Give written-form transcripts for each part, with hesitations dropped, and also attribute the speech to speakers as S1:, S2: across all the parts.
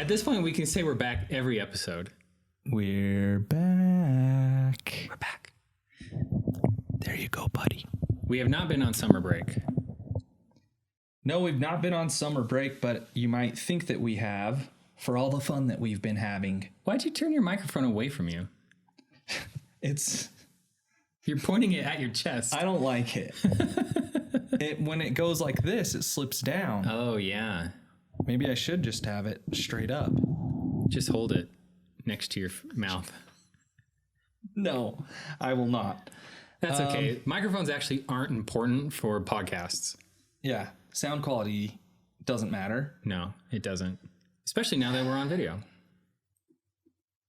S1: At this point, we can say we're back every episode.
S2: We're back.
S1: We're back.
S2: There you go, buddy.
S1: We have not been on summer break.
S2: No, we've not been on summer break, but you might think that we have for all the fun that we've been having.
S1: Why'd you turn your microphone away from you? You're pointing it at your chest.
S2: I don't like it. When it goes like this, it slips down.
S1: Oh, yeah.
S2: Maybe I should just have it straight up.
S1: Just hold it next to your mouth.
S2: No, I will not.
S1: That's okay. Microphones actually aren't important for podcasts.
S2: Yeah, sound quality doesn't matter.
S1: No, it doesn't. Especially now that we're on video.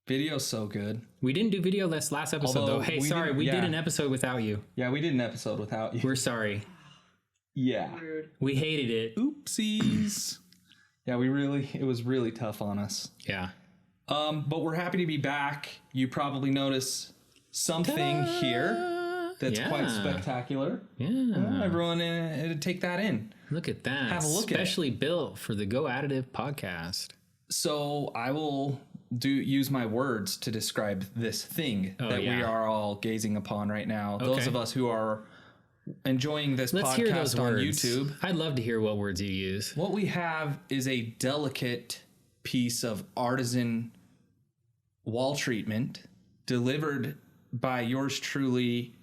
S2: Video's so good.
S1: We didn't do video last episode, though. Hey, sorry, we did an episode without you.
S2: Yeah, we did an episode without you.
S1: We're sorry.
S2: Yeah.
S1: We hated it.
S2: Oopsies. Yeah, it was really tough on us.
S1: Yeah.
S2: But we're happy to be back. You probably notice something here that's quite spectacular.
S1: Yeah.
S2: Everyone take that in.
S1: Look at that.
S2: Have a look at it.
S1: Especially built for the GoAdditive podcast.
S2: So I will use my words to describe this thing that we are all gazing upon right now. Okay. Those of us who are enjoying this podcast on YouTube.
S1: I'd love to hear what words you use.
S2: What we have is a delicate piece of artisan wall treatment delivered by yours truly,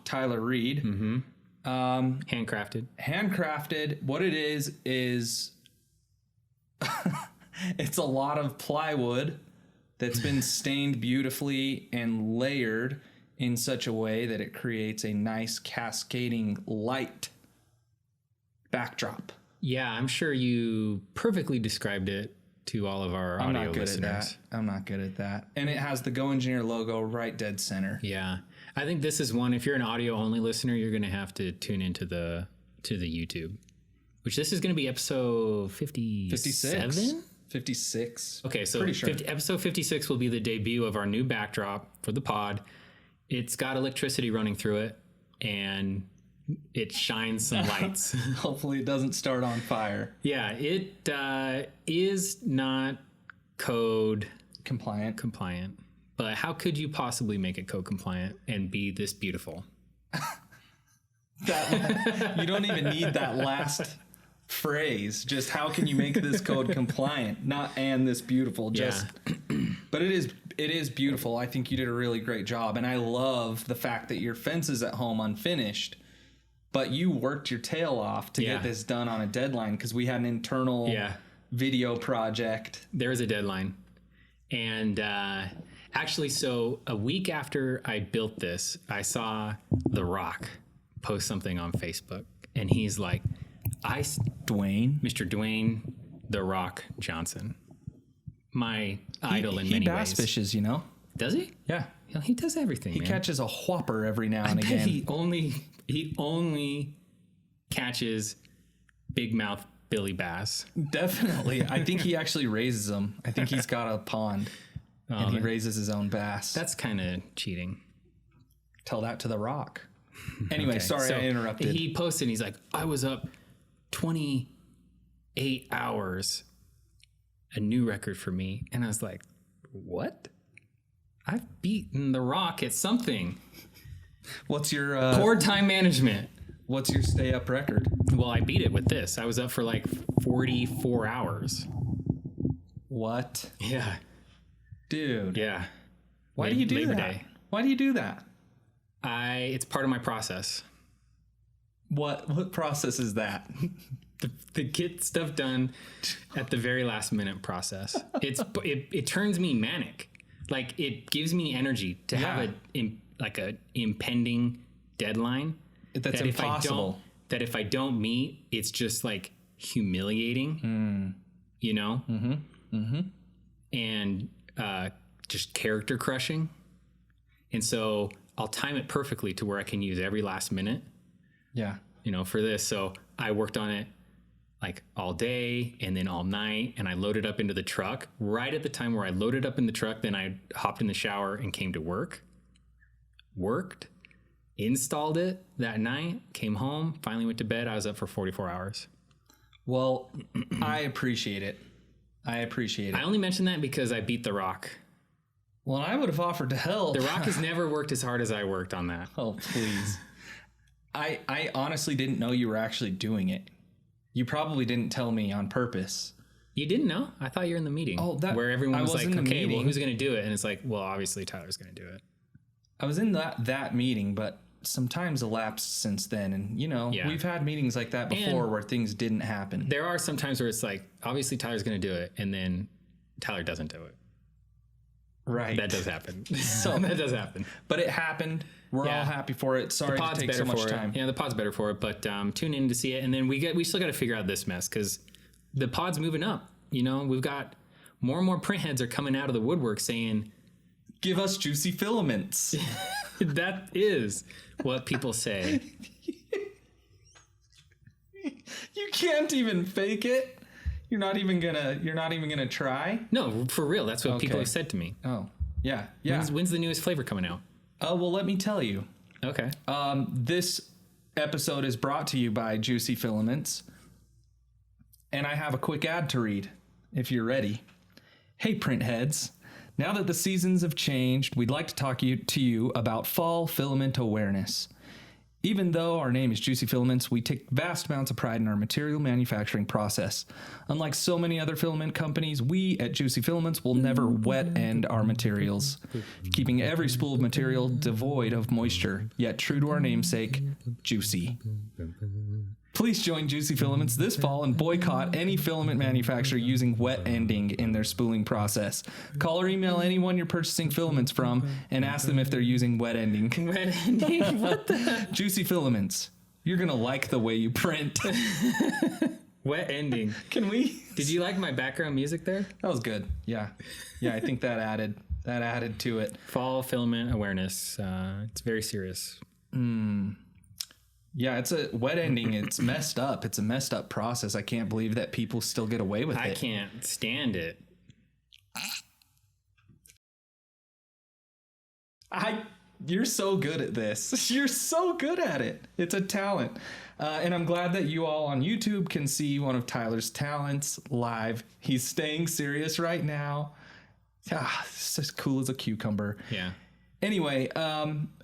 S2: Tyler Reid.
S1: Mm-hmm. Handcrafted.
S2: What it is it's a lot of plywood that's been stained beautifully and layered in such a way that it creates a nice cascading light backdrop.
S1: Yeah, I'm sure you perfectly described it to all of our audio listeners.
S2: I'm not good at that. And it has the GoEngineer logo right dead center.
S1: Yeah. I think this is one, if you're an audio only listener, you're going to have to tune into the YouTube, which this is going to be episode 57?
S2: 56.
S1: Okay, so episode 56 will be the debut of our new backdrop for the pod. It's got electricity running through it, and it shines some lights.
S2: Hopefully it doesn't start on fire.
S1: Yeah, it is not code
S2: compliant.
S1: But how could you possibly make it code compliant and be this beautiful?
S2: You don't even need that last phrase. Just how can you make this code compliant? Not and this beautiful. Just but it is beautiful. I think you did a really great job, and I love the fact that your fence is at home unfinished, but you worked your tail off to get this done on a deadline because we had an internal video project.
S1: There's a deadline. And actually, so a week after I built this, I saw The Rock post something on Facebook, and he's like, Mr. Dwayne The Rock Johnson, my idol in many ways. He bass
S2: fishes, you know.
S1: Does he?
S2: Yeah.
S1: He does everything.
S2: He catches a whopper every now and again.
S1: He only catches big mouth Billy bass.
S2: Definitely. I think he actually raises them. I think he's got a pond and he raises his own bass.
S1: That's kind of cheating.
S2: Tell that to The Rock. Anyway, sorry I interrupted.
S1: He posted and he's like, I was up 28 hours, a new record for me. And I was like, what? I've beaten The Rock at something.
S2: What's your
S1: poor time management?
S2: What's your stay up record?
S1: Well, I beat it with this. I was up for like 44 hours.
S2: What?
S1: Yeah.
S2: Dude.
S1: Yeah.
S2: Why do you do that? Why do you do that?
S1: It's part of my process.
S2: What process is that?
S1: The get stuff done at the very last minute process. It turns me manic. Like, it gives me energy to have a impending deadline.
S2: That's impossible.
S1: If I don't meet, it's just like humiliating, you know? Mm-hmm. Mm-hmm. And just character crushing. And so I'll time it perfectly to where I can use every last minute.
S2: Yeah.
S1: You know, for this. So I worked on it like all day and then all night, and I loaded up into the truck. Right at the time where I loaded up in the truck, then I hopped in the shower and came to work. Worked, installed it that night, came home, finally went to bed. I was up for 44 hours.
S2: Well, I appreciate it. I appreciate it.
S1: I only mentioned that because I beat The Rock.
S2: Well, I would have offered to help.
S1: The Rock has never worked as hard as I worked on that.
S2: Oh, please. I honestly didn't know you were actually doing it. You probably didn't tell me on purpose.
S1: You didn't know? I thought you were in the meeting.
S2: Oh,
S1: where everyone was like, okay, well,
S2: meeting.
S1: who's going to do it? And it's like, well, obviously Tyler's going to do it.
S2: I was in that meeting, but some time's elapsed since then. And, you know, we've had meetings like that before where things didn't happen.
S1: There are some times where it's like, obviously Tyler's going to do it, and then Tyler doesn't do it.
S2: Right.
S1: That does happen. So that does happen.
S2: But it happened. We're all happy for it. Sorry to take so much time.
S1: Yeah, the pod's better for it, but tune in to see it. And then we still got to figure out this mess because the pod's moving up. You know, we've got more and more print heads are coming out of the woodwork saying,
S2: give us juicy filaments.
S1: That is what people say.
S2: You can't even fake it. You're not even gonna try.
S1: No, for real. That's what people have said to me.
S2: Oh, yeah.
S1: When's the newest flavor coming out?
S2: Oh, well, let me tell you.
S1: Okay.
S2: This episode is brought to you by Juicy Filaments, and I have a quick ad to read, if you're ready. Hey, print heads. Now that the seasons have changed, we'd like to talk to you about fall filament awareness. Even though our name is Juicy Filaments, we take vast amounts of pride in our material manufacturing process. Unlike so many other filament companies, we at Juicy Filaments will never wet end our materials, keeping every spool of material devoid of moisture, yet true to our namesake, juicy. Please join Juicy Filaments this fall and boycott any filament manufacturer using wet ending in their spooling process. Call or email anyone you're purchasing filaments from and ask them if they're using wet ending.
S1: Wet ending? What the?
S2: Juicy Filaments. You're going to like the way you print.
S1: Wet ending.
S2: Can we?
S1: Did you like my background music there?
S2: That was good. Yeah. Yeah, I think that added to it.
S1: Fall filament awareness. It's very serious.
S2: Yeah, it's a wet ending. It's messed up. It's a messed up process. I can't believe that people still get away with it.
S1: I can't stand it.
S2: You're so good at this. You're so good at it. It's a talent. And I'm glad that you all on YouTube can see one of Tyler's talents live. He's staying serious right now. It's as cool as a cucumber.
S1: Yeah.
S2: Anyway,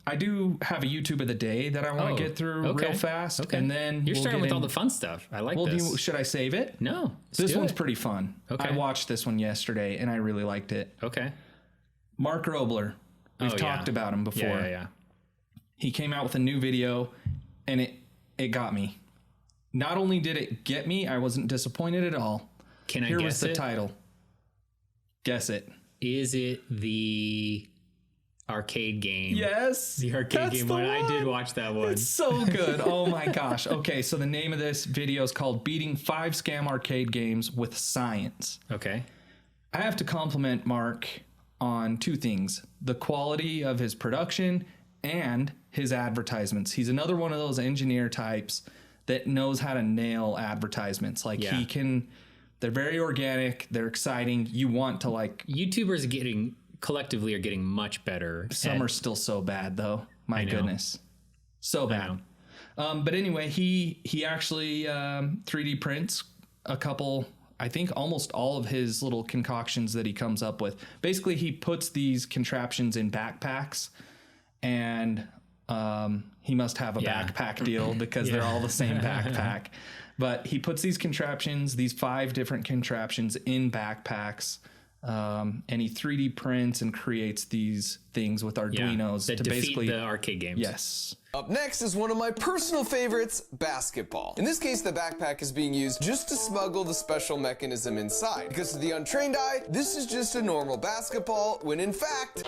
S2: I do have a YouTube of the day that I want to get through real fast. Okay. And then
S1: you're starting with all the fun stuff. I like this.
S2: Should I save it?
S1: No.
S2: This one's pretty fun.
S1: Okay.
S2: I watched this one yesterday and I really liked it.
S1: Okay.
S2: Mark Robler. We've talked about him before.
S1: Yeah.
S2: He came out with a new video and it got me. Not only did it get me, I wasn't disappointed at all.
S1: Here was the
S2: title. Guess it.
S1: Is it the arcade game?
S2: Yes.
S1: The arcade game one. I did watch that one.
S2: It's so good. Oh my gosh. Okay, so the name of this video is called Beating 5 Scam Arcade Games with Science.
S1: Okay.
S2: I have to compliment Mark on two things: the quality of his production and his advertisements. He's another one of those engineer types that knows how to nail advertisements. Like they're very organic, they're exciting. You want to
S1: YouTubers collectively are getting much better.
S2: Some are still so bad though. My goodness. So bad. But anyway, he actually 3D prints a couple, I think almost all of his little concoctions that he comes up with. Basically, he puts these contraptions in backpacks, and he must have a backpack deal because they're all the same backpack. But he puts these contraptions, these 5 different contraptions in backpacks, and he 3D prints and creates these things with Arduinos
S1: that defeat the arcade games.
S2: Yes.
S3: Up next is one of my personal favorites, basketball. In this case, the backpack is being used just to smuggle the special mechanism inside. Because to the untrained eye, this is just a normal basketball, when in fact,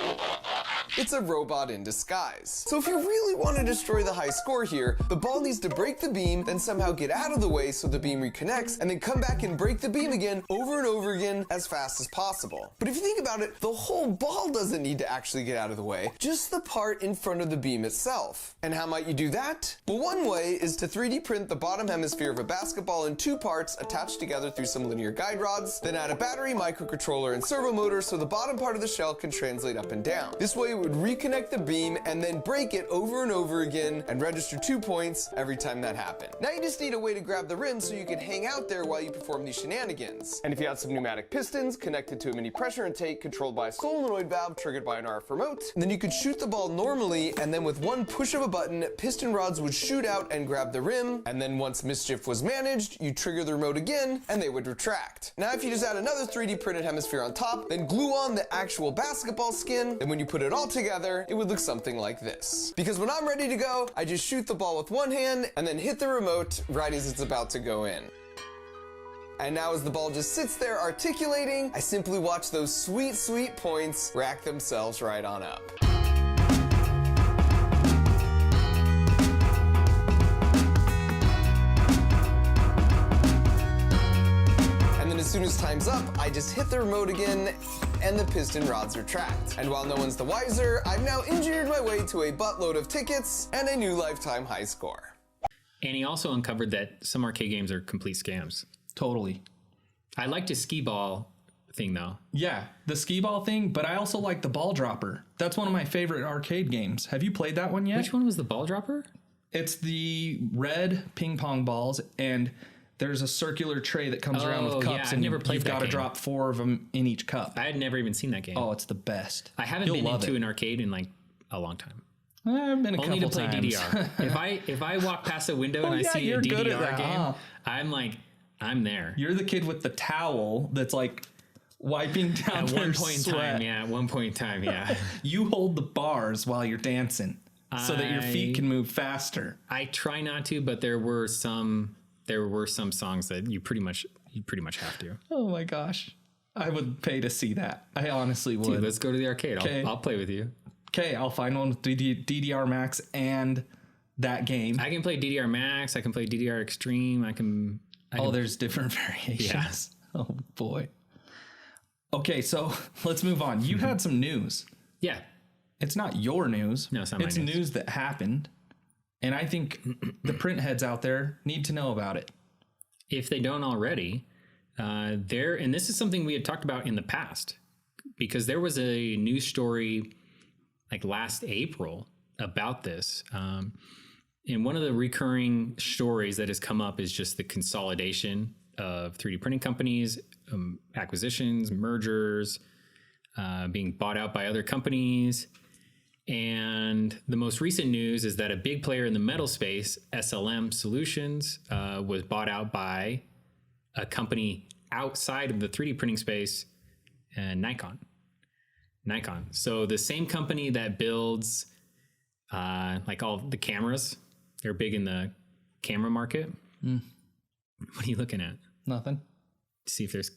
S3: it's a robot in disguise. So if you really want to destroy the high score here, the ball needs to break the beam, then somehow get out of the way so the beam reconnects, and then come back and break the beam again, over and over again, as fast as possible. But if you think about it, the whole ball doesn't need to actually get out of the way, just the part in front of the beam itself. And how might you do that? Well, one way is to 3D print the bottom hemisphere of a basketball in 2 parts attached together through some linear guide rods, then add a battery, microcontroller, and servo motor so the bottom part of the shell can translate up and down. This way we would reconnect the beam and then break it over and over again and register 2 points every time that happened. Now you just need a way to grab the rim so you can hang out there while you perform these shenanigans. And if you had some pneumatic pistons connected to a mini pressure intake controlled by a solenoid valve triggered by an RF remote, then you could shoot the ball normally, and then with one push of a button, piston rods would shoot out and grab the rim, and then once mischief was managed, you trigger the remote again and they would retract. Now if you just add another 3D printed hemisphere on top, then glue on the actual basketball skin, and when you put it all together, it would look something like this. Because when I'm ready to go, I just shoot the ball with one hand and then hit the remote right as it's about to go in. And now as the ball just sits there articulating, I simply watch those sweet, sweet points rack themselves right on up. As soon as time's up, I just hit the remote again and the piston rods retract. And while no one's the wiser, I've now engineered my way to a buttload of tickets and a new lifetime high score.
S1: And he also uncovered that some arcade games are complete scams.
S2: Totally.
S1: I liked his skee ball thing though.
S2: Yeah, the skee ball thing, but I also like the ball dropper. That's one of my favorite arcade games. Have you played that one yet?
S1: Which one was the ball dropper?
S2: It's the red ping pong balls, and there's a circular tray that comes around with cups, and
S1: never played
S2: you've
S1: that
S2: got to
S1: game.
S2: drop 4 of them in each cup.
S1: I had never even seen that game.
S2: Oh, it's the best.
S1: I haven't been into an arcade in like a long time.
S2: I've been a
S1: Only
S2: couple
S1: to play
S2: times.
S1: DDR. if I walk past a window and I see a
S2: you're good at
S1: DDR
S2: that,
S1: game,
S2: huh?
S1: I'm like, I'm there.
S2: You're the kid with the towel that's like wiping down
S1: At
S2: their
S1: one point in
S2: sweat.
S1: time, yeah. At one point in time, yeah.
S2: You hold the bars while you're dancing so that your feet can move faster.
S1: I try not to, but there were some songs that you pretty much have to.
S2: Oh my gosh. I would pay to see that. I honestly would.
S1: Dude, let's go to the arcade.
S2: Okay.
S1: I'll play with you.
S2: Okay, I'll find one with DDR Max and that game.
S1: I can play DDR Max. I can play DDR Extreme. I can
S2: There's different variations. Yeah. Oh boy. Okay, so let's move on. You had some news.
S1: Yeah.
S2: It's not your news.
S1: No, it's not my
S2: It's
S1: news.
S2: news that happened. And I think the print heads out there need to know about it.
S1: If they don't already, and this is something we had talked about in the past, because there was a news story like last April about this. And one of the recurring stories that has come up is just the consolidation of 3D printing companies, acquisitions, mergers, being bought out by other companies. And the most recent news is that a big player in the metal space, SLM Solutions, was bought out by a company outside of the 3D printing space, Nikon. So the same company that builds like all the cameras, they're big in the camera market. What are you looking at?
S2: Nothing.
S1: See if there's,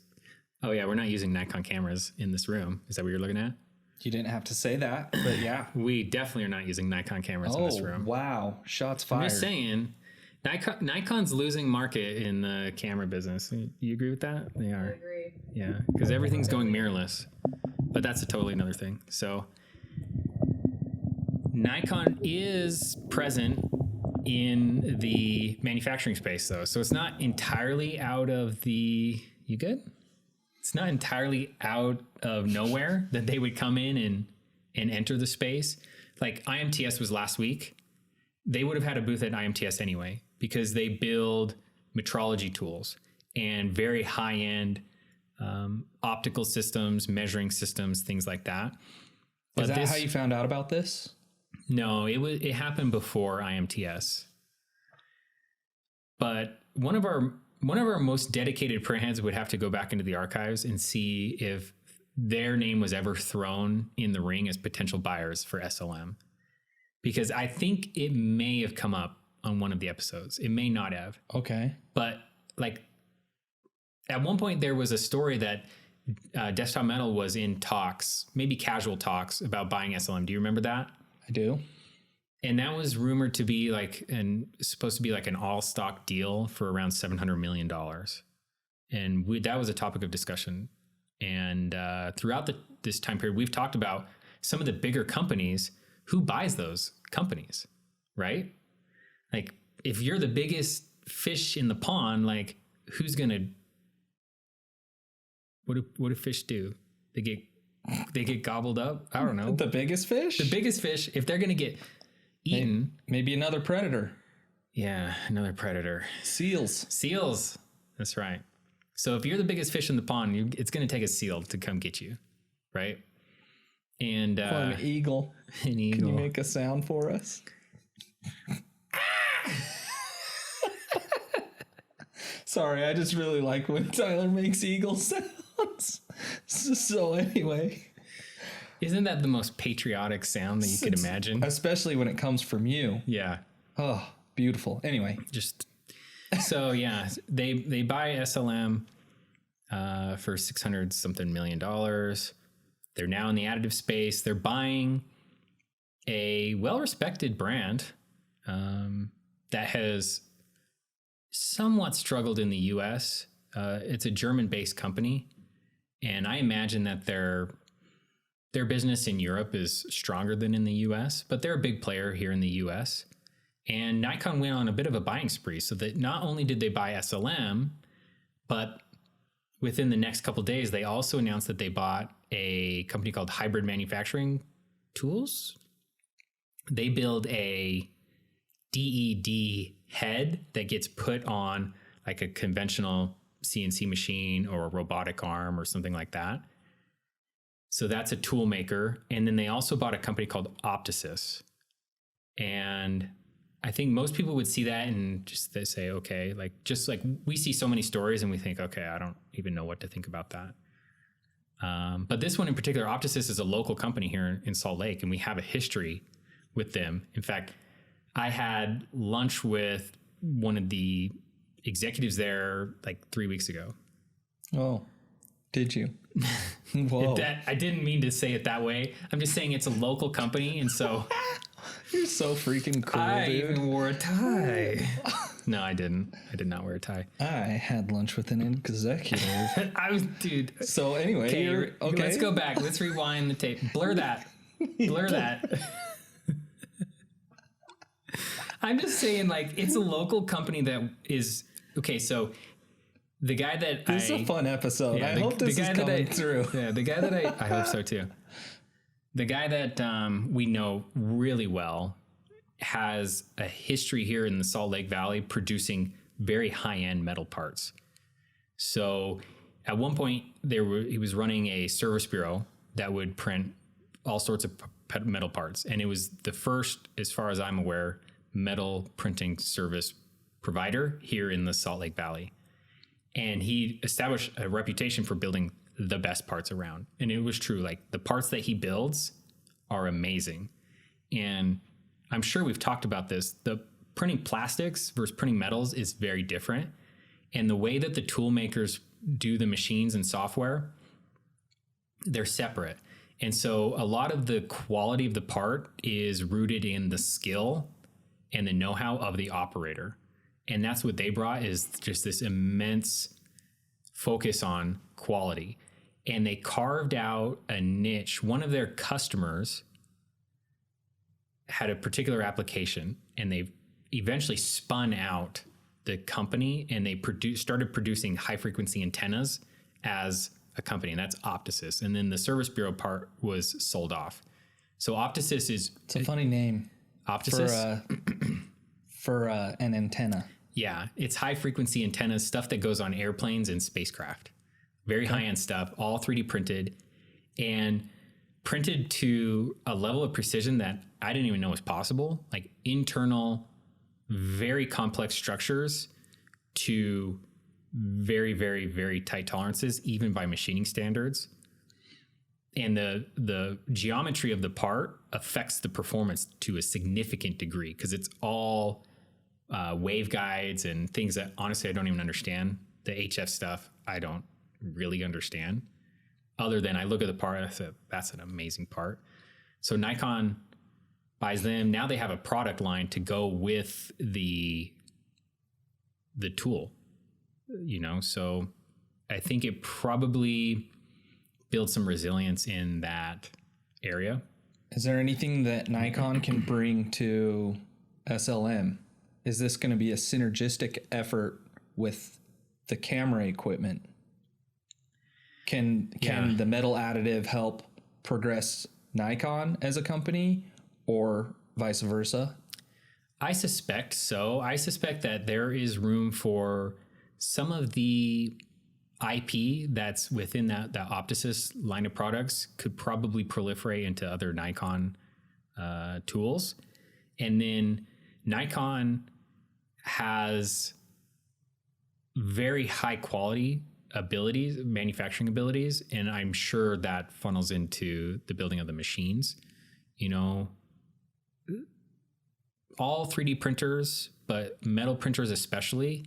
S1: oh yeah, we're not using Nikon cameras in this room. Is that what you're looking at?
S2: You didn't have to say that, but yeah.
S1: We definitely are not using Nikon cameras in this room.
S2: Wow. Shots fired.
S1: I'm just saying, Nikon's losing market in the camera business. You agree with that? They are.
S4: I agree.
S1: Yeah, because everything's going mirrorless. But that's a totally another thing. So Nikon is present in the manufacturing space, though. So it's not entirely out of the... You good? It's not entirely out of nowhere that they would come in and enter the space. Like IMTS was last week. They would have had a booth at IMTS anyway, because they build metrology tools and very high-end optical systems, measuring systems, things like that. But
S2: Is that how you found out about this?
S1: No, it happened before IMTS. But one of our most dedicated print heads would have to go back into the archives and see if their name was ever thrown in the ring as potential buyers for SLM. Because I think it may have come up on one of the episodes. It may not have.
S2: Okay.
S1: But like at one point there was a story that Desktop Metal was in talks, maybe casual talks, about buying SLM. Do you remember that?
S2: I do.
S1: And that was rumored to be supposed to be like an all stock deal for around $700 million. And that was a topic of discussion. And throughout this time period, we've talked about some of the bigger companies. Who buys those companies, right? Like if you're the biggest fish in the pond, like who's gonna, what do fish do? They get they get gobbled up. I don't know.
S2: The biggest fish?
S1: The biggest fish, if they're going to get eaten.
S2: Maybe another predator.
S1: Yeah, another predator.
S2: Seals.
S1: That's right. So if you're the biggest fish in the pond, it's going to take a seal to come get you, right? And
S2: Or an eagle.
S1: An eagle.
S2: Can you make a sound for us? Sorry, I just really like when Tyler makes eagle sounds. So anyway.
S1: Isn't that the most patriotic sound that you could imagine?
S2: Especially when it comes from you.
S1: Yeah.
S2: Oh, beautiful. Anyway.
S1: So yeah, they buy SLM for $600 something million. They're now in the additive space. They're buying a well-respected brand that has somewhat struggled in the US. It's a German-based company, and I imagine that their business in Europe is stronger than in the US, but they're a big player here in the US. And Nikon went on a bit of a buying spree, so that not only did they buy SLM, but within the next couple of days, they also announced that they bought a company called Hybrid Manufacturing Tools. They build a DED head that gets put on like a conventional CNC machine or a robotic arm or something like that. So that's a tool maker. And then they also bought a company called Optisys. And I think most people would see that and just they say, okay, like just like we see so many stories and we think, okay, I don't even know what to think about that. But this one in particular, Optisys is a local company here in Salt Lake, and we have a history with them. In fact, I had lunch with one of the executives there like 3 weeks ago.
S2: Oh, did you? Whoa.
S1: I didn't mean to say it that way. I'm just saying it's a local company, and so
S2: You're so freaking cool,
S1: I
S2: dude.
S1: even wore a tie. No, I didn't. I did not wear a tie.
S2: I had lunch with an executive.
S1: Dude.
S2: So anyway, okay.
S1: Let's go back. Let's rewind the tape. Blur that. Blur that. I'm just saying, like, it's a local company that is okay. So the guy that
S2: This is a fun episode. I hope this is coming through.
S1: Yeah, the guy that I hope so too. The guy that we know really well has a history here in the Salt Lake Valley producing very high-end metal parts. So at one point, he was running a service bureau that would print all sorts of metal parts. And it was the first, as far as I'm aware, metal printing service provider here in the Salt Lake Valley. And he established a reputation for building the best parts around. And it was true. Like, the parts that he builds are amazing. And I'm sure we've talked about this. The printing plastics versus printing metals is very different. And the way that the tool makers do the machines and software, they're separate. And so a lot of the quality of the part is rooted in the skill and the know-how of the operator. And that's what they brought, is just this immense focus on quality. And they carved out a niche. One of their customers had a particular application, and they eventually spun out the company, and they started producing high-frequency antennas as a company, and that's Optisys. And then the service bureau part was sold off. So Optisys is...
S2: It's a funny name.
S1: Optisys?
S2: For an antenna.
S1: Yeah, it's high-frequency antennas, stuff that goes on airplanes and spacecraft. Very high-end stuff, all 3D printed, and printed to a level of precision that I didn't even know was possible. Like internal, very complex structures to very, very, very tight tolerances, even by machining standards. And the geometry of the part affects the performance to a significant degree, because it's all waveguides and things that honestly I don't even understand. The HF stuff I don't really understand, other than I look at the part and I say, that's an amazing part. So Nikon buys them. Now they have a product line to go with the tool, so I think it probably builds some resilience in that area.
S2: Is there anything that Nikon can bring to SLM? Is this going to be a synergistic effort with the camera equipment? Can the metal additive help progress Nikon as a company, or vice versa?
S1: I suspect so. I suspect that there is room for some of the IP that's within that Optisys line of products could probably proliferate into other Nikon tools. And then Nikon has very high quality abilities, manufacturing abilities, and I'm sure that funnels into the building of the machines. You know, all 3D printers, but metal printers especially,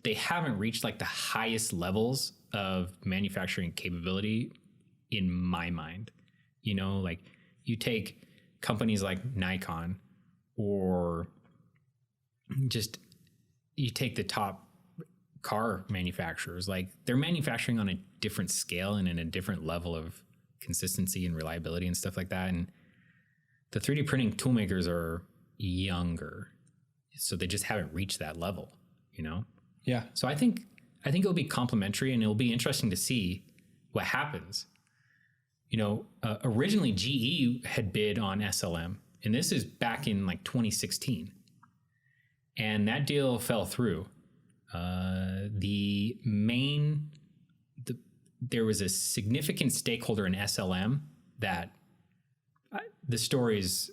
S1: they haven't reached like the highest levels of manufacturing capability in my mind. You know, like you take companies like Nikon, or just you take the top car manufacturers, like they're manufacturing on a different scale and in a different level of consistency and reliability and stuff like that. And the 3D printing tool makers are younger, so they just haven't reached that level, you know?
S2: Yeah.
S1: So I think it'll be complementary, and it'll be interesting to see what happens. You know, originally GE had bid on SLM, and this is back in like 2016. And that deal fell through. There was a significant stakeholder in SLM that the stories,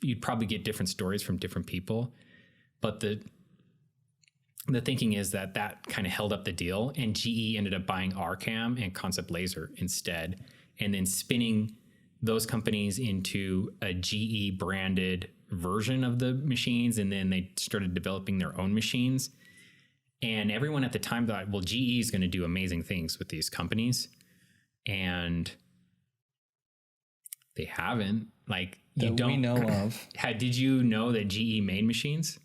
S1: you'd probably get different stories from different people, but the thinking is that kind of held up the deal, and GE ended up buying RCam and Concept Laser instead, and then spinning those companies into a GE branded version of the machines, and then they started developing their own machines. And everyone at the time thought, well, GE is going to do amazing things with these companies, and they haven't. Like, you don't,
S2: we know of.
S1: Did you know that GE made machines?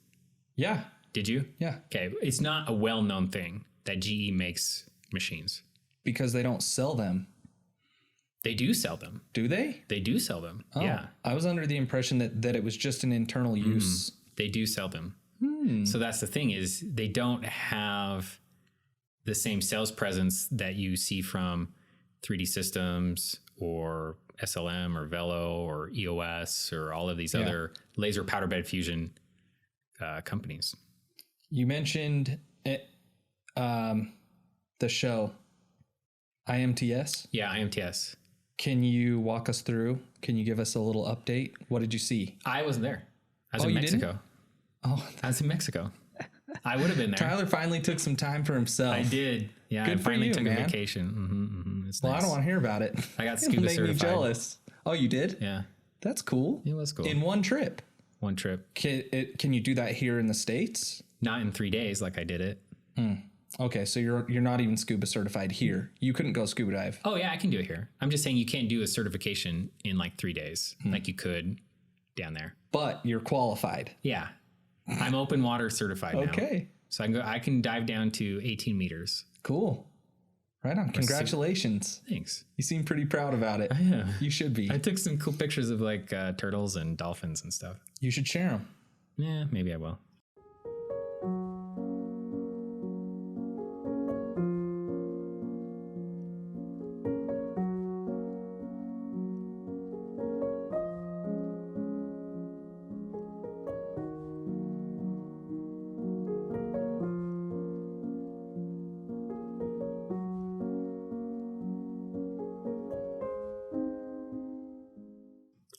S2: Yeah.
S1: Did you?
S2: Yeah.
S1: Okay, it's not a well-known thing that GE makes machines.
S2: Because they don't sell them.
S1: They do sell them.
S2: Do they?
S1: They do sell them.
S2: Oh,
S1: Yeah.
S2: I was under the impression that it was just an internal use.
S1: They do sell them. So that's the thing, is they don't have the same sales presence that you see from 3D Systems or SLM or Velo or EOS or all of these other laser powder bed fusion companies.
S2: You mentioned the show IMTS.
S1: Yeah, IMTS.
S2: Can you walk us through? Can you give us a little update? What did you see?
S1: I wasn't there. I was
S2: Oh,
S1: in
S2: you
S1: Mexico.
S2: didn't? Oh,
S1: I was in Mexico. I would have been there.
S2: Tyler finally took some time for himself.
S1: I did. Yeah,
S2: Good
S1: I
S2: for
S1: finally
S2: you,
S1: took
S2: man.
S1: a vacation. It's
S2: Well,
S1: nice.
S2: I don't want to hear about it.
S1: I got
S2: It'll
S1: scuba
S2: make
S1: certified.
S2: me jealous. Oh, you did?
S1: Yeah,
S2: That's cool.
S1: it was cool.
S2: In one trip.
S1: One trip.
S2: Can you do that here in the States?
S1: Not in 3 days like I did it.
S2: Okay, so you're not even scuba certified here. You couldn't go scuba dive.
S1: Oh, yeah, I can do it here. I'm just saying you can't do a certification in like 3 days like you could down there.
S2: But you're qualified.
S1: Yeah. I'm open water certified now.
S2: Okay.
S1: So I can dive down to 18 meters.
S2: Cool. Right on. Congratulations.
S1: Thanks.
S2: You seem pretty proud about it.
S1: Yeah.
S2: You should be.
S1: I took some cool pictures of like turtles and dolphins and stuff.
S2: You should share them.
S1: Yeah, maybe I will.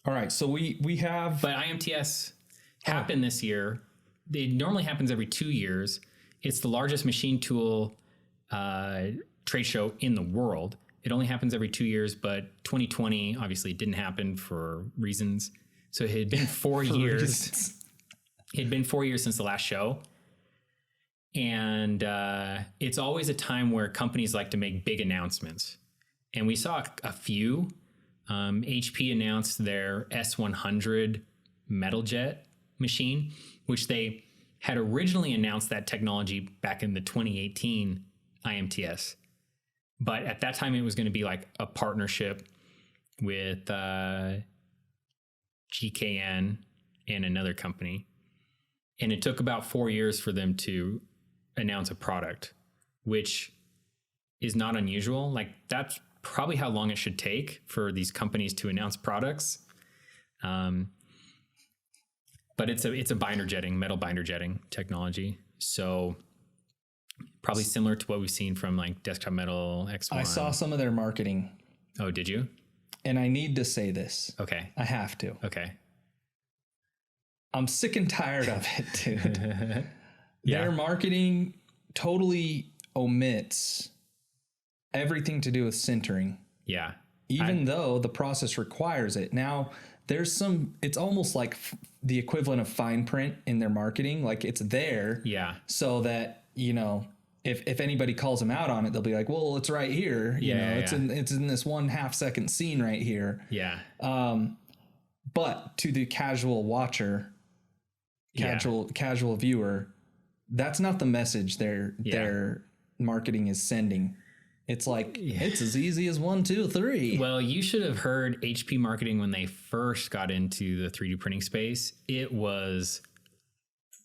S2: All right. So we have.
S1: But IMTS happened this year. It normally happens every 2 years. It's the largest machine tool trade show in the world. It only happens every 2 years, but 2020 obviously didn't happen for reasons. So it had been 4 years. It had been 4 years since the last show. And it's always a time where companies like to make big announcements. And we saw a few. HP announced their S100 metal jet machine, which they had originally announced that technology back in the 2018 IMTS. But at that time, it was going to be like a partnership with GKN and another company. And it took about 4 years for them to announce a product, which is not unusual. Like that's probably how long it should take for these companies to announce products. But it's a binder jetting, metal binder jetting technology. So probably similar to what we've seen from like Desktop Metal X1.
S2: I saw some of their marketing.
S1: Oh, did you?
S2: And I need to say this.
S1: Okay.
S2: I have to.
S1: Okay.
S2: I'm sick and tired of it, dude.
S1: Yeah.
S2: Their marketing totally omits everything to do with sintering.
S1: Yeah.
S2: Even though the process requires it. Now, there's it's almost like the equivalent of fine print in their marketing. Like it's there.
S1: Yeah.
S2: So that, you know, if anybody calls them out on it, they'll be like, well, it's right here. You know, it's in this 1/2 second scene right here.
S1: Yeah.
S2: But to the casual watcher, casual viewer, that's not the message their marketing is sending. It's like, it's as easy as 1, 2, 3.
S1: Well, you should have heard HP marketing when they first got into the 3D printing space. It was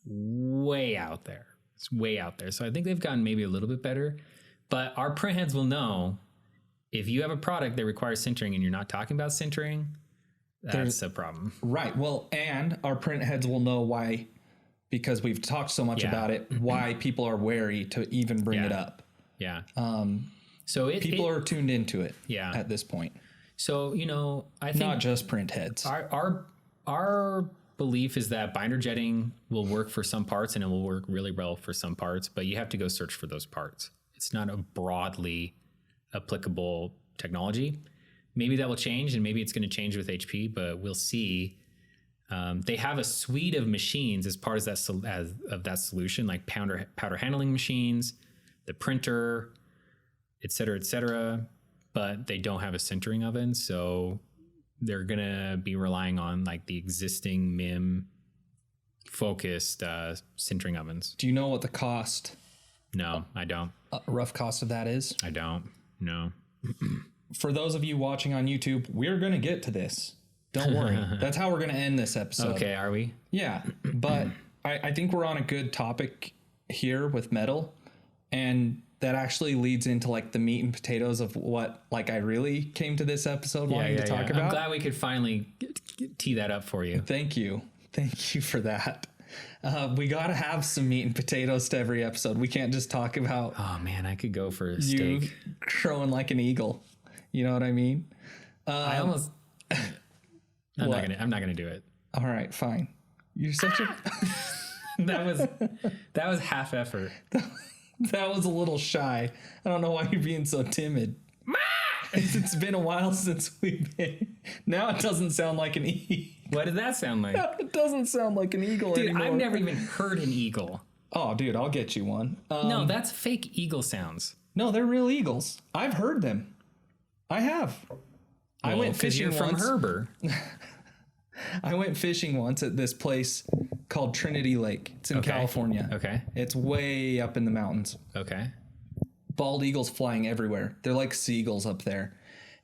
S1: way out there. It's way out there. So I think they've gotten maybe a little bit better. But our print heads will know if you have a product that requires sintering and you're not talking about sintering, that's a problem.
S2: Right. Well, and our print heads will know why, because we've talked so much about it, why people are wary to even bring it up.
S1: Yeah.
S2: So people are tuned into it at this point.
S1: So, you know, I think
S2: not just print heads.
S1: Our belief is that binder jetting will work for some parts and it will work really well for some parts, but you have to go search for those parts. It's not a broadly applicable technology. Maybe that will change, and maybe it's going to change with HP, but we'll see. They have a suite of machines as part of that solution, like powder handling machines, the printer, et cetera, but they don't have a sintering oven. So they're going to be relying on like the existing MIM focused sintering ovens.
S2: Do you know what the cost?
S1: No, I don't.
S2: Rough cost of that is?
S1: I don't. No.
S2: For those of you watching on YouTube, we're going to get to this. Don't worry. That's how we're going to end this episode.
S1: Okay, are we?
S2: Yeah, but I think we're on a good topic here with metal, and that actually leads into like the meat and potatoes of what like I really came to this episode wanting to talk about.
S1: I'm glad we could finally tee that up for you.
S2: Thank you for that. We got to have some meat and potatoes to every episode. We can't just talk about
S1: oh man, I could go for a
S2: you
S1: steak
S2: crowing like an eagle. You know what I mean?
S1: I almost I'm not gonna do it.
S2: All right, fine. You're such a
S1: that was half effort.
S2: That was a little shy. I don't know why you're being so timid. It's been a while since we've been. Now it doesn't sound like an eagle.
S1: What did that sound like?
S2: It doesn't sound like an eagle
S1: dude,
S2: anymore.
S1: I've never even heard an eagle.
S2: Oh, dude, I'll get you one.
S1: No, that's fake eagle sounds.
S2: No, they're real eagles. I've heard them. I have.
S1: Well,
S2: I went fishing
S1: from
S2: once.
S1: Herber.
S2: I went fishing once at this place called Trinity Lake. It's in California.
S1: Okay.
S2: It's way up in the mountains.
S1: Okay.
S2: Bald eagles flying everywhere. They're like seagulls up there.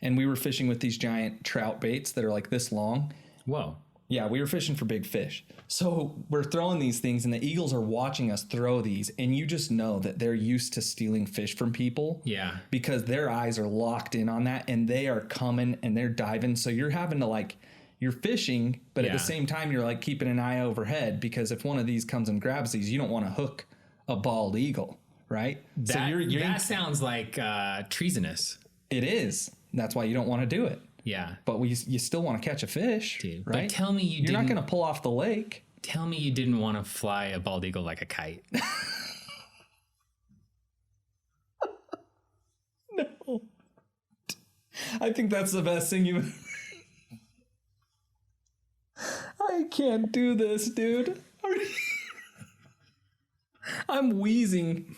S2: And we were fishing with these giant trout baits that are like this long.
S1: Whoa.
S2: Yeah, we were fishing for big fish. So we're throwing these things and the eagles are watching us throw these. And you just know that they're used to stealing fish from people.
S1: Yeah.
S2: Because their eyes are locked in on that and they are coming and they're diving. So you're having to like, you're fishing, but at the same time, you're like keeping an eye overhead because if one of these comes and grabs these, you don't want to hook a bald eagle, right?
S1: That sounds like treasonous.
S2: It is. That's why you don't want to do it.
S1: Yeah.
S2: But you still want to catch a fish,
S1: dude,
S2: right?
S1: But tell me
S2: you're not going to pull off the lake.
S1: Tell me you didn't want to fly a bald eagle like a kite.
S2: No. I think that's the best thing you... I can't do this, dude. I'm wheezing.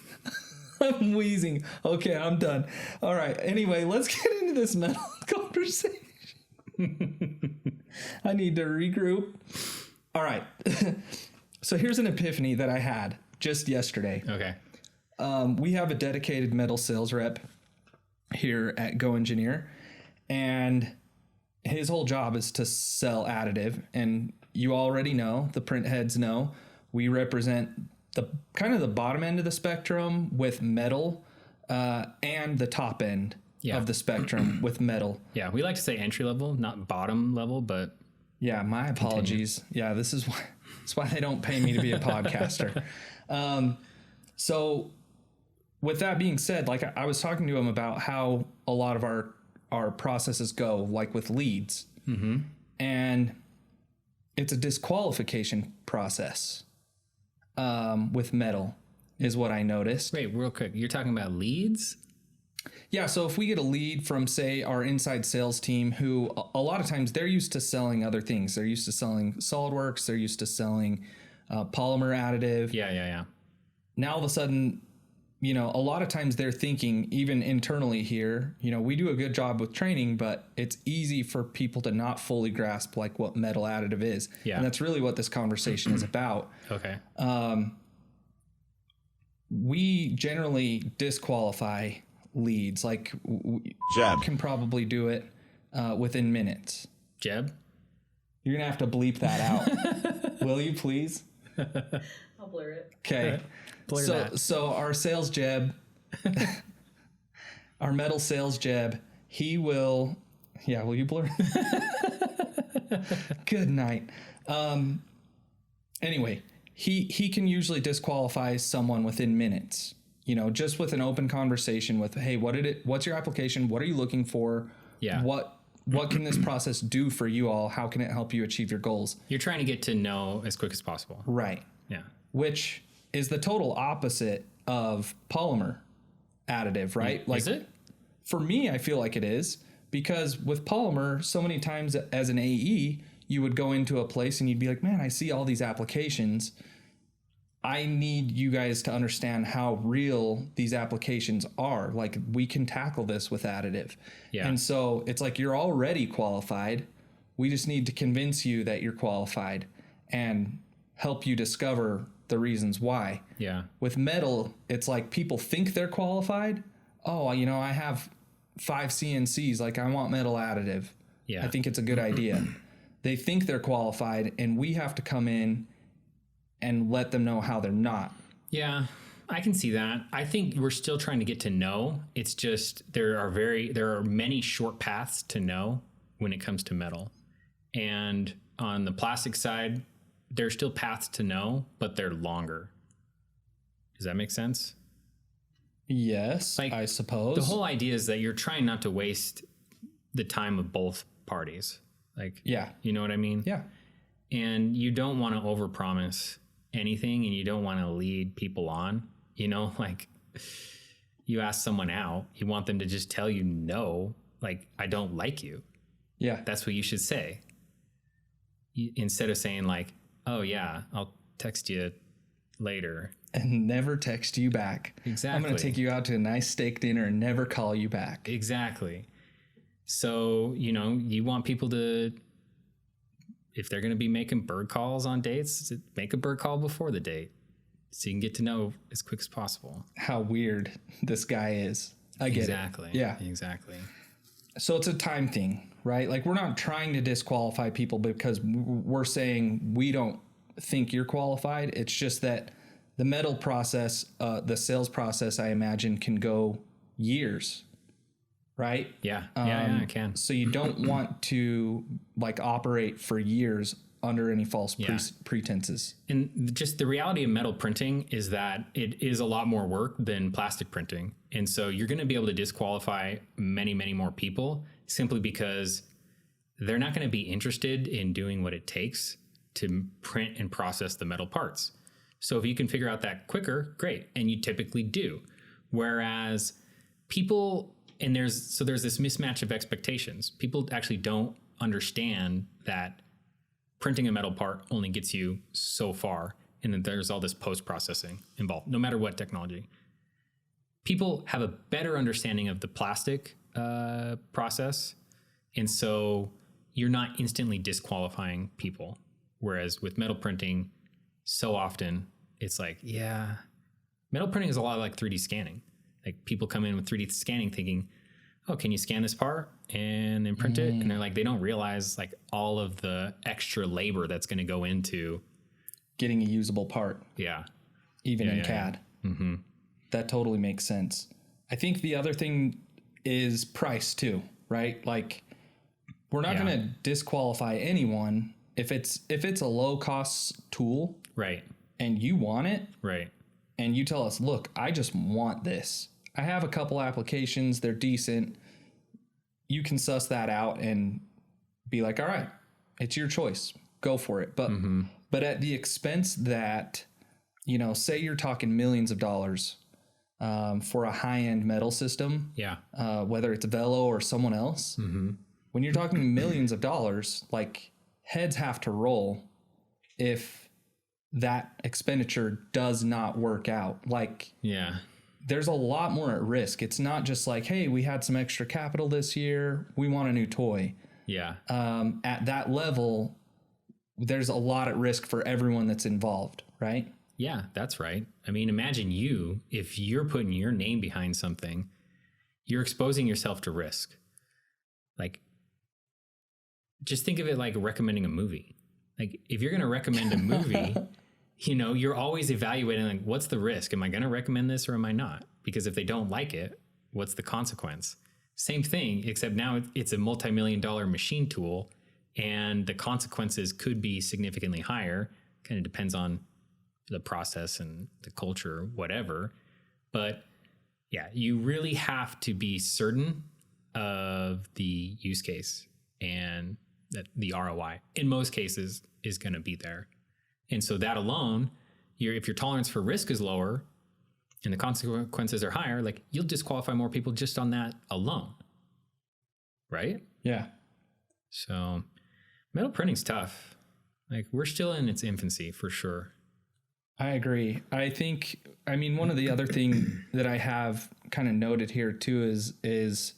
S2: I'm wheezing. Okay, I'm done. All right. Anyway, let's get into this metal conversation. I need to regroup. All right. So here's an epiphany that I had just yesterday.
S1: Okay.
S2: We have a dedicated metal sales rep here at GoEngineer, and his whole job is to sell additive. And you already know, the print heads know, we represent the kind of the bottom end of the spectrum with metal. and the top end
S1: Yeah.
S2: of the spectrum with metal.
S1: Yeah, we like to say entry level, not bottom level, but
S2: Yeah, my apologies. Yeah, that's why they don't pay me to be a podcaster. So with that being said, like I was talking to him about how a lot of our processes go, like with leads. Mm-hmm. And it's a disqualification process with metal is what I noticed.
S1: wait, real quick. You're talking about leads?
S2: Yeah, so if we get a lead from, say, our inside sales team, who a lot of times they're used to selling other things. They're used to selling SolidWorks. They're used to selling polymer additive.
S1: Yeah.
S2: Now all of a sudden, a lot of times they're thinking, even internally here, we do a good job with training, but it's easy for people to not fully grasp like what metal additive is.
S1: Yeah.
S2: And that's really what this conversation is about.
S1: Okay.
S2: We generally disqualify leads. Like
S4: Jab.
S2: can probably do it within minutes.
S1: Jeb?
S2: You're gonna have to bleep that out. Will you please?
S5: I'll blur it.
S2: Okay.
S1: Blur that.
S2: So our sales Jeb, our metal sales Jeb, he will. Yeah, will you blur? Good night. Anyway, he can usually disqualify someone within minutes. Just with an open conversation with, hey, what's your application? What are you looking for?
S1: Yeah.
S2: What can this process do for you all? How can it help you achieve your goals?
S1: You're trying to get to know as quick as possible.
S2: Right.
S1: Yeah.
S2: Which is the total opposite of polymer additive, right?
S1: Is it?
S2: For me, I feel like it is, because with polymer, so many times as an AE, you would go into a place and you'd be like, man, I see all these applications. I need you guys to understand how real these applications are. Like, we can tackle this with additive.
S1: Yeah.
S2: And so it's like, you're already qualified. We just need to convince you that you're qualified and help you discover the reasons why.
S1: Yeah.
S2: With metal, it's like people think they're qualified. Oh, I have 5 CNCs. Like, I want metal additive.
S1: Yeah.
S2: I think it's a good idea. They think they're qualified, and we have to come in and let them know how they're not.
S1: Yeah, I can see that. I think we're still trying to get to know. It's just there are many short paths to know when it comes to metal. And on the plastic side, there's still paths to know, but they're longer. Does that make sense?
S2: Yes,
S1: Like,
S2: I suppose.
S1: The whole idea is that you're trying not to waste the time of both parties. Like,
S2: Yeah.
S1: you know what I mean?
S2: Yeah.
S1: And you don't want to overpromise anything, and you don't want to lead people on. Like, you ask someone out, you want them to just tell you no, like, I don't like you.
S2: Yeah.
S1: That's what you should say. Instead of saying like, oh yeah, I'll text you later.
S2: And never text you back.
S1: Exactly.
S2: I'm going to take you out to a nice steak dinner and never call you back.
S1: Exactly. So, you want people to, if they're going to be making bird calls on dates, make a bird call before the date so you can get to know as quick as possible.
S2: How weird this guy is. I get
S1: Exactly.
S2: it. Yeah.
S1: Exactly.
S2: So it's a time thing, right? Like, we're not trying to disqualify people because we're saying we don't think you're qualified. It's just that the metal process, the sales process, I imagine, can go years, right?
S1: Yeah. Yeah, I can.
S2: So you don't want to like operate for years under any false pretenses.
S1: And just the reality of metal printing is that it is a lot more work than plastic printing. And so you're going to be able to disqualify many, many more people simply because they're not going to be interested in doing what it takes to print and process the metal parts. So if you can figure out that quicker, great. And you typically do. Whereas people, and there's this mismatch of expectations. People actually don't understand that printing a metal part only gets you so far, and then there's all this post-processing involved, no matter what technology. People have a better understanding of the plastic process, and so you're not instantly disqualifying people. Whereas with metal printing, so often it's like, yeah, metal printing is a lot like 3D scanning. Like, people come in with 3D scanning thinking, oh, can you scan this part and then print it? And they're like, they don't realize like all of the extra labor that's going to go into
S2: Getting a usable part,
S1: yeah.
S2: even in
S1: yeah,
S2: CAD. Mm-hmm. That totally makes sense. I think the other thing is price too, right? Like we're not going to disqualify anyone if it's a low cost tool,
S1: Right.
S2: and you want it,
S1: Right.
S2: and you tell us, look, I just want this. I have a couple applications, they're decent. You can suss that out and be like, all right, it's your choice. Go for it. But at the expense that, you know, say you're talking millions of dollars for a high-end metal system, whether it's Velo or someone else, when you're talking millions of dollars, like heads have to roll if that expenditure does not work out. Like, there's a lot more at risk. It's not just like, hey, we had some extra capital this year, we want a new toy. At that level, there's a lot at risk for everyone that's involved, right?
S1: Yeah, that's right. I mean, imagine if you're putting your name behind something, you're exposing yourself to risk. Like, just think of it like recommending a movie. Like, if you're going to recommend a movie, you know, you're always evaluating, like, what's the risk? Am I going to recommend this or am I not? Because if they don't like it, what's the consequence? Same thing, except now it's a multi-million-dollar machine tool and the consequences could be significantly higher. Kind of depends on the process and the culture, whatever. But yeah, you really have to be certain of the use case and that the ROI in most cases is going to be there. And so that alone, if your tolerance for risk is lower and the consequences are higher, like you'll disqualify more people just on that alone. Right?
S2: Yeah.
S1: So metal printing's tough. Like we're still in its infancy for sure.
S2: I agree. I mean, one of the other thing that I have kind of noted here too is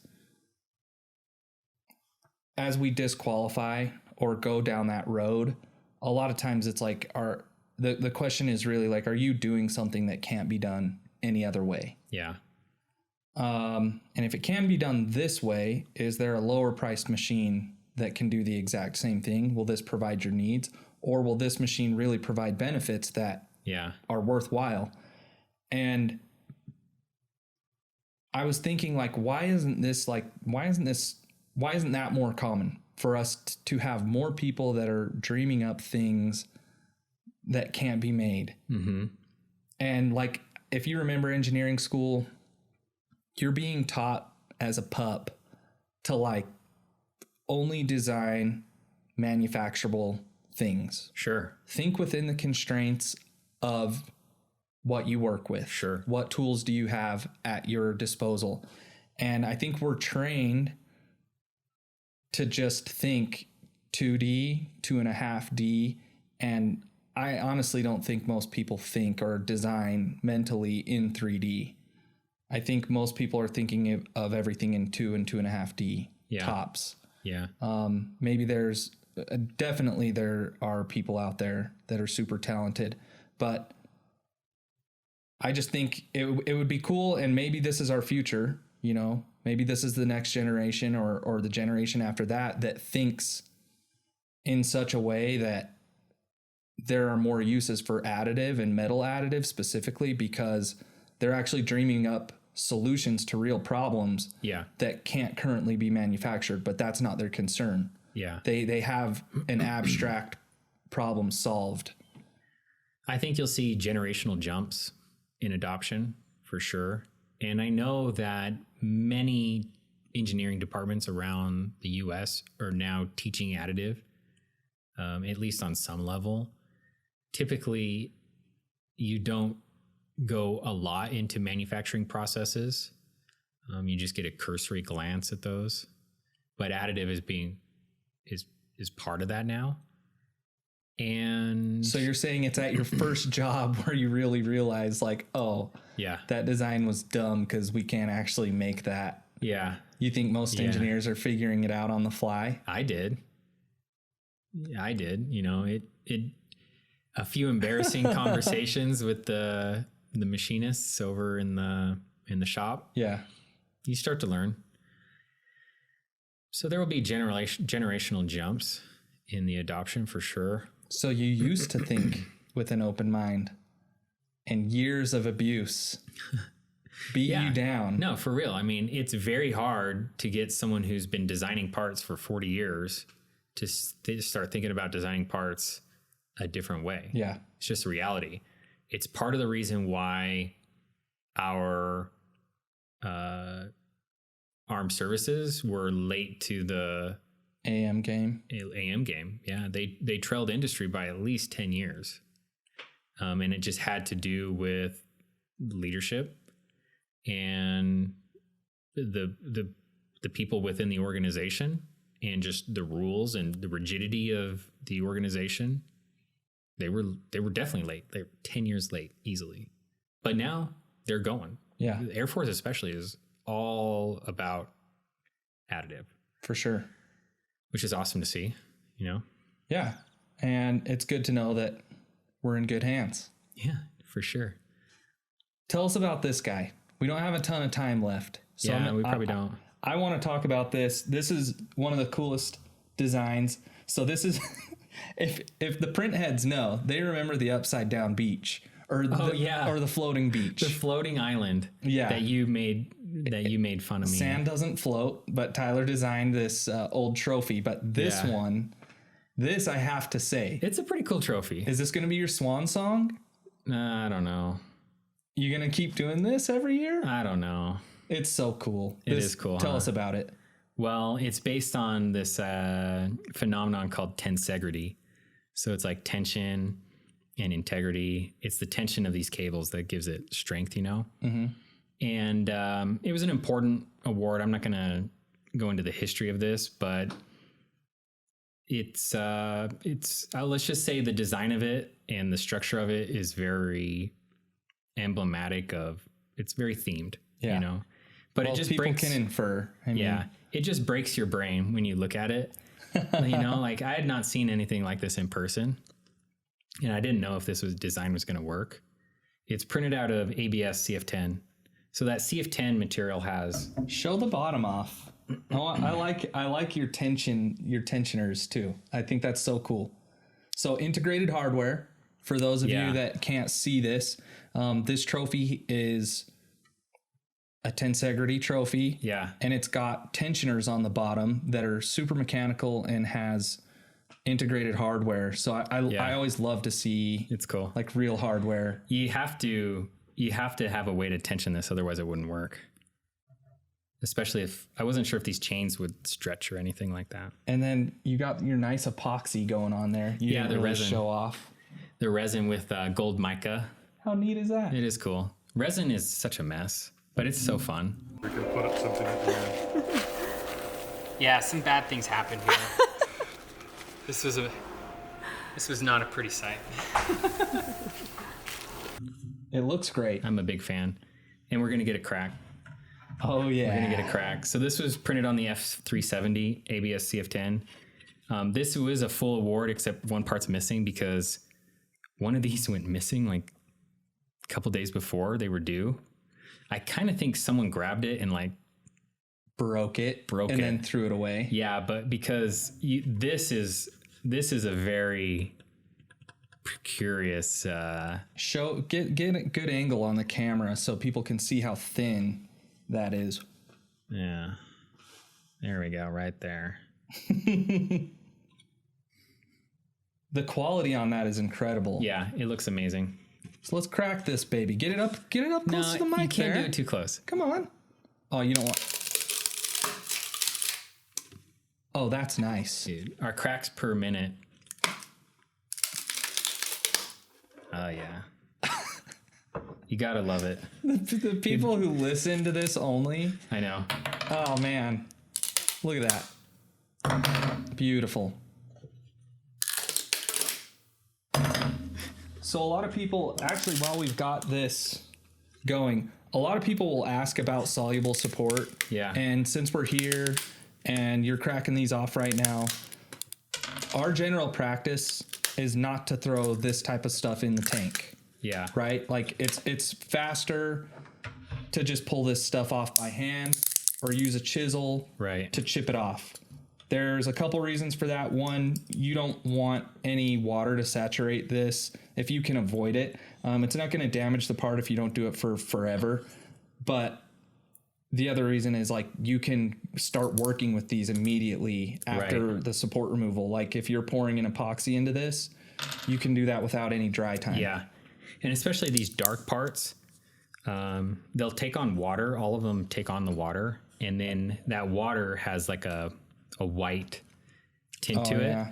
S2: as we disqualify or go down that road, a lot of times it's like the question is really like, are you doing something that can't be done any other way?
S1: Yeah.
S2: And if it can be done this way, is there a lower priced machine that can do the exact same thing? Will this provide your needs? Or will this machine really provide benefits that are worthwhile? And I was thinking, like, why isn't that more common for us to have more people that are dreaming up things that can't be made? And like, if you remember engineering school, you're being taught as a pup to like only design manufacturable things.
S1: Sure.
S2: Think within the constraints of what you work with.
S1: Sure.
S2: What tools do you have at your disposal? And I think we're trained to just think 2D, 2.5D. And I honestly don't think most people think or design mentally in 3D. I think most people are thinking of everything in 2 and 2.5D tops.
S1: Yeah.
S2: Maybe there's definitely there are people out there that are super talented, but I just think it would be cool. And maybe this is our future, you know, maybe this is the next generation or the generation after that thinks in such a way that there are more uses for additive and metal additive specifically, because they're actually dreaming up solutions to real problems that can't currently be manufactured, but that's not their concern.
S1: Yeah.
S2: They have an abstract problem solved.
S1: I think you'll see generational jumps in adoption for sure. And I know that many engineering departments around the US are now teaching additive, at least on some level. Typically, you don't go a lot into manufacturing processes. You just get a cursory glance at those, but additive is part of that now. And
S2: so you're saying it's at your first job where you really realize, like, oh, that design was dumb because we can't actually make that.
S1: Yeah.
S2: You think most engineers are figuring it out on the fly?
S1: I did. You know, it a few embarrassing conversations with the machinists over in the shop.
S2: Yeah.
S1: You start to learn. So there will be generational jumps in the adoption for sure.
S2: So you used to think with an open mind, and years of abuse beat you down.
S1: No, for real. I mean, it's very hard to get someone who's been designing parts for 40 years to start thinking about designing parts a different way.
S2: Yeah.
S1: It's just a reality. It's part of the reason why our armed services were late to the
S2: AM game.
S1: AM game. Yeah, they trailed industry by at least 10 years. And it just had to do with leadership and the people within the organization and just the rules and the rigidity of the organization. They were definitely late. They're 10 years late easily. But now they're going.
S2: Yeah.
S1: The Air Force especially is all about additive.
S2: For sure.
S1: Which is awesome to see, you know?
S2: Yeah. And it's good to know that we're in good hands.
S1: Yeah, for sure.
S2: Tell us about this guy. We don't have a ton of time left. So
S1: we probably don't.
S2: I want to talk about this. This is one of the coolest designs. So this is, if the print heads know, they remember the upside down beach or the floating beach.
S1: The floating island that you made fun of me.
S2: Sand doesn't float, but Tyler designed this old trophy. But this one, I have to say,
S1: it's a pretty cool trophy.
S2: Is this going to be your swan song?
S1: I don't know.
S2: You going to keep doing this every year?
S1: I don't know.
S2: It's so cool.
S1: It is cool.
S2: Tell us about it.
S1: Well, it's based on this phenomenon called tensegrity. So it's like tension and integrity. It's the tension of these cables that gives it strength, you know? Mm-hmm. And it was an important award. I'm not going to go into the history of this, but it's let's just say the design of it and the structure of it is very emblematic of, it's very themed, you know? But it just
S2: people
S1: breaks,
S2: can infer. I mean,
S1: it just breaks your brain when you look at it. You know, like I had not seen anything like this in person, and I didn't know if this design was going to work. It's printed out of ABS CF10. So that CF10 material has.
S2: Show the bottom off. Oh, I like your tensioners too. I think that's so cool. So integrated hardware. For those of you that can't see this, this trophy is a tensegrity trophy.
S1: Yeah.
S2: And it's got tensioners on the bottom that are super mechanical and has integrated hardware. So I always love to see
S1: it's cool.
S2: Like real hardware.
S1: You have to have a way to tension this, otherwise it wouldn't work. Especially if I wasn't sure if these chains would stretch or anything like that.
S2: And then you got your nice epoxy going on there. You didn't really
S1: resin.
S2: show off.
S1: The resin with gold mica.
S2: How neat is that?
S1: It is cool. Resin is such a mess, but it's so fun.
S4: We can put up something at the end.
S1: Yeah, some bad things happened here. This was not a pretty sight.
S2: It looks great.
S1: I'm a big fan. And we're going to get a crack.
S2: Oh, yeah.
S1: We're going to get a crack. So this was printed on the F370 ABS CF10. This was a full award, except one part's missing because one of these went missing like a couple days before they were due. I kind of think someone grabbed it and like
S2: broke it and then threw it away.
S1: Yeah, but because this is a very curious.
S2: Get a good angle on the camera so people can see how thin that is.
S1: Yeah, there we go, right there.
S2: The quality on that is incredible.
S1: Yeah, it looks amazing.
S2: So let's crack this baby. Get it up close to the mic.
S1: You can't do it too close.
S2: Come on. Oh, you don't want. Oh, that's nice.
S1: Dude, our cracks per minute. Oh yeah. You gotta love it.
S2: The people who listen to this only.
S1: I know.
S2: Oh man. Look at that. Beautiful. So a lot of people, actually, while we've got this going, a lot of people will ask about soluble support.
S1: Yeah.
S2: And since we're here and you're cracking these off right now, our general practice is not to throw this type of stuff in the tank.
S1: Yeah.
S2: Right? Like it's faster to just pull this stuff off by hand or use a chisel to chip it off. There's a couple reasons for that. One, you don't want any water to saturate this if you can avoid it. It's not going to damage the part if you don't do it for forever. But the other reason is like you can start working with these immediately after the support removal. Like if you're pouring an epoxy into this, you can do that without any dry time.
S1: Yeah. And especially these dark parts, they'll take on water. All of them take on the water. And then that water has like a white tint to it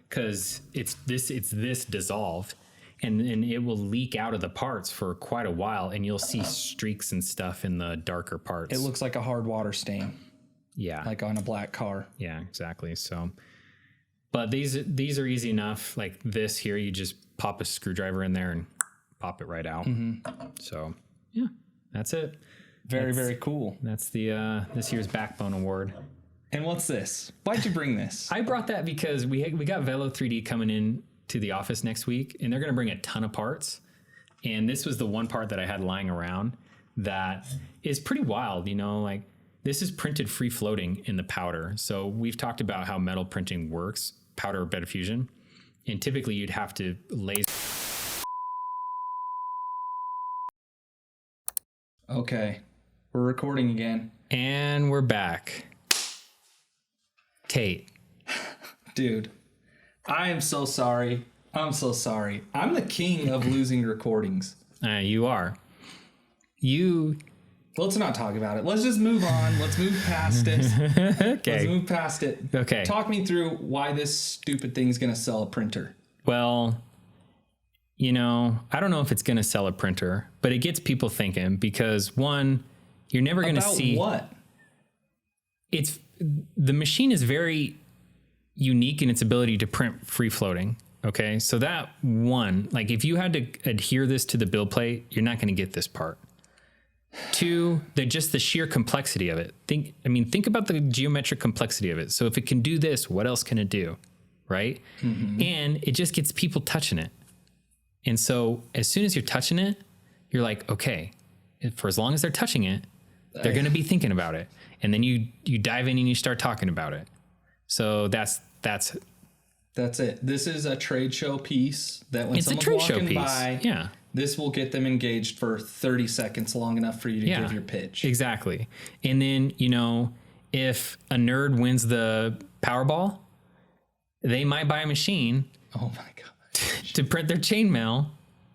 S1: because it's this dissolved. And it will leak out of the parts for quite a while, and you'll see streaks and stuff in the darker parts.
S2: It looks like a hard water stain.
S1: Yeah.
S2: Like on a black car.
S1: Yeah, exactly. So, but these are easy enough. Like this here, you just pop a screwdriver in there and pop it right out. So, yeah, that's it.
S2: Very cool.
S1: That's the this year's Backbone Award.
S2: And what's this? Why'd you bring this?
S1: I brought that because we got Velo 3D coming in to the office next week, and they're going to bring a ton of parts. And this was the one part that I had lying around that is pretty wild. You know, like this is printed free floating in the powder. So we've talked about how metal printing works, powder or bed fusion. And typically you'd have to laser.
S2: Okay. We're recording again.
S1: And we're back. Tate.
S2: Dude. I am so sorry. I'm so sorry. I'm the king of losing recordings.
S1: You are.
S2: Let's not talk about it. Let's just move on. Let's move past it.
S1: Okay.
S2: Let's move past it.
S1: Okay.
S2: Talk me through why this stupid thing's going to sell a printer.
S1: Well, you know, I don't know if it's going to sell a printer, but it gets people thinking because one, you're never going to see
S2: what?
S1: The machine is very unique in its ability to print free floating. Okay. So that one, like if you had to adhere this to the build plate, you're not going to get this part. Two, just the sheer complexity of it. Think about the geometric complexity of it. So if it can do this, what else can it do? Right. And it just gets people touching it. And so as soon as you're touching it, you're like, okay, for as long as they're touching it, they're going to be thinking about it. And then you dive in and you start talking about it. So that's
S2: it. This is a trade show piece that when
S1: it's a
S2: someone's
S1: trade show
S2: walking
S1: piece.
S2: by,
S1: Yeah.
S2: this will get them engaged for 30 seconds, long enough for you to give your pitch.
S1: Exactly. And then, you know, if a nerd wins the Powerball, they might buy a machine
S2: Oh my God.
S1: to print their chainmail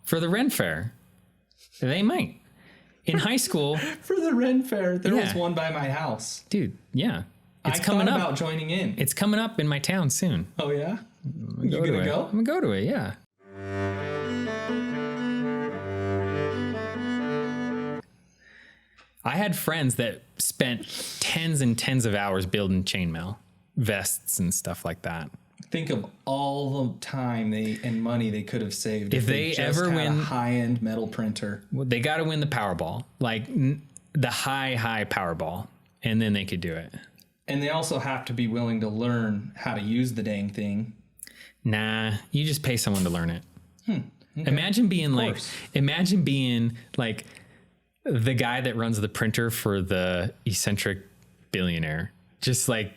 S1: for the Ren Fair. They might. In high school,
S2: For the Ren Fair, there was
S1: Yeah.
S2: one by my house.
S1: dude, yeah. It's
S2: I
S1: coming
S2: thought
S1: up.
S2: about joining in.
S1: It's coming up in my town soon.
S2: Oh yeah? You
S1: to
S2: gonna
S1: it.
S2: go?
S1: I'm gonna go to it, yeah. I had friends that spent tens and tens of hours building chainmail vests and stuff like that.
S2: Think of all the time and money they could have saved
S1: If they
S2: just
S1: ever
S2: had
S1: win-
S2: a high-end metal printer.
S1: Well, they got to win the Powerball, like the high Powerball, and then they could do it.
S2: And they also have to be willing to learn how to use the dang thing.
S1: Nah, you just pay someone to learn it.
S2: Okay.
S1: Imagine being
S2: course.
S1: like the guy that runs the printer for the eccentric billionaire, just like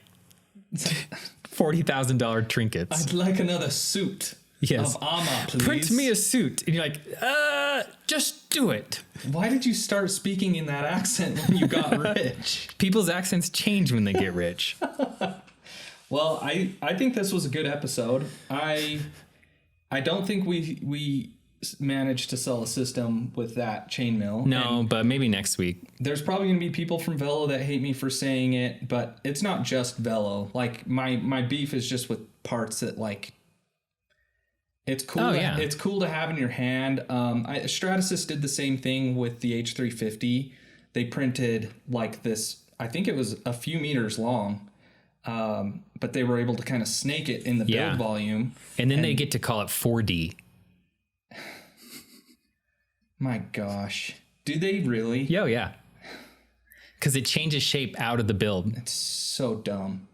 S1: $40,000 trinkets.
S2: I'd like another suit
S1: Yes.
S2: of Ama, please.
S1: Print me a suit, and you're like, just do it.
S2: Why did you start speaking in that accent when you got rich?
S1: People's accents change when they get rich.
S2: Well, I think this was a good episode. I don't think we managed to sell a system with that chainmail.
S1: No, but maybe next week.
S2: There's probably going to be people from Velo that hate me for saying it, but it's not just Velo. Like my beef is just with parts that like it's cool.
S1: Oh, yeah.
S2: It's cool to have in your hand. Stratasys did the same thing with the H350. They printed like this. I think it was a few meters long, but they were able to kind of snake it in the build volume.
S1: And then they get to call it 4D.
S2: My gosh, do they really?
S1: Yo, yeah. Because it changes shape out of the build.
S2: It's so dumb.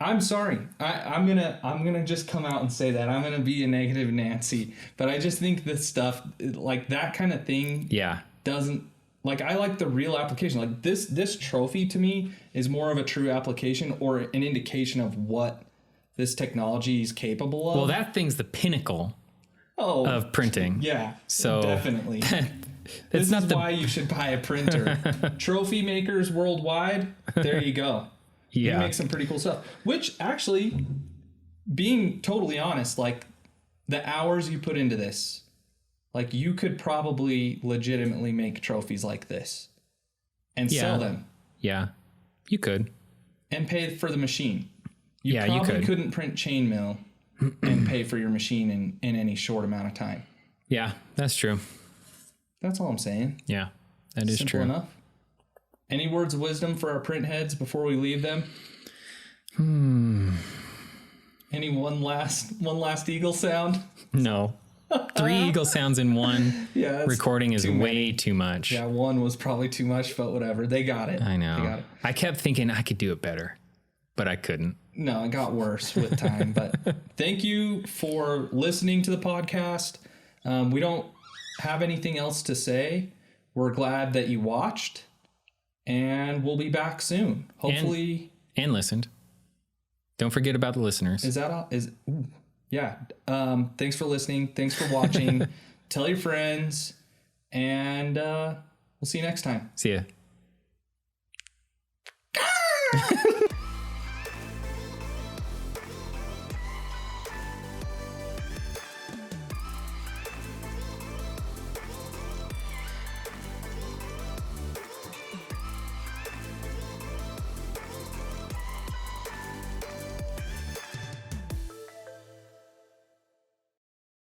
S2: I'm sorry. I'm gonna just come out and say that. I'm gonna be a negative Nancy, but I just think this stuff, like that kind of thing,
S1: Yeah.
S2: doesn't like. I like the real application. Like this trophy to me is more of a true application or an indication of what this technology is capable of.
S1: Well, that thing's the pinnacle
S2: of
S1: of printing.
S2: yeah.
S1: So
S2: definitely. This
S1: not
S2: is
S1: the
S2: why you should buy a printer. Trophy makers worldwide, there you go. You
S1: yeah.
S2: make some pretty cool stuff. Which actually, being totally honest, like the hours you put into this, like you could probably legitimately make trophies like this and sell them.
S1: Yeah, you could.
S2: And pay for the machine. You
S1: Yeah, you
S2: probably
S1: could.
S2: couldn't print chainmail and pay for your machine in any short amount of time.
S1: Yeah, that's true.
S2: That's all I'm saying.
S1: Yeah, that is
S2: Simple
S1: true.
S2: enough. Any words of wisdom for our print heads before we leave them? Any one last eagle sound?
S1: No. 3 eagle sounds in one
S2: Yeah, that's
S1: recording is
S2: too many.
S1: way too much.
S2: Yeah, one was probably too much, but whatever. They got it.
S1: I know.
S2: They got it.
S1: I kept thinking I could do it better, but I couldn't.
S2: No, it got worse with time. But thank you for listening to the podcast. We don't have anything else to say. We're glad that you watched, and we'll be back soon. Hopefully.
S1: And listened. Don't forget about the listeners.
S2: Is that all? Yeah. Thanks for listening. Thanks for watching. Tell your friends, and we'll see you next time.
S1: See ya.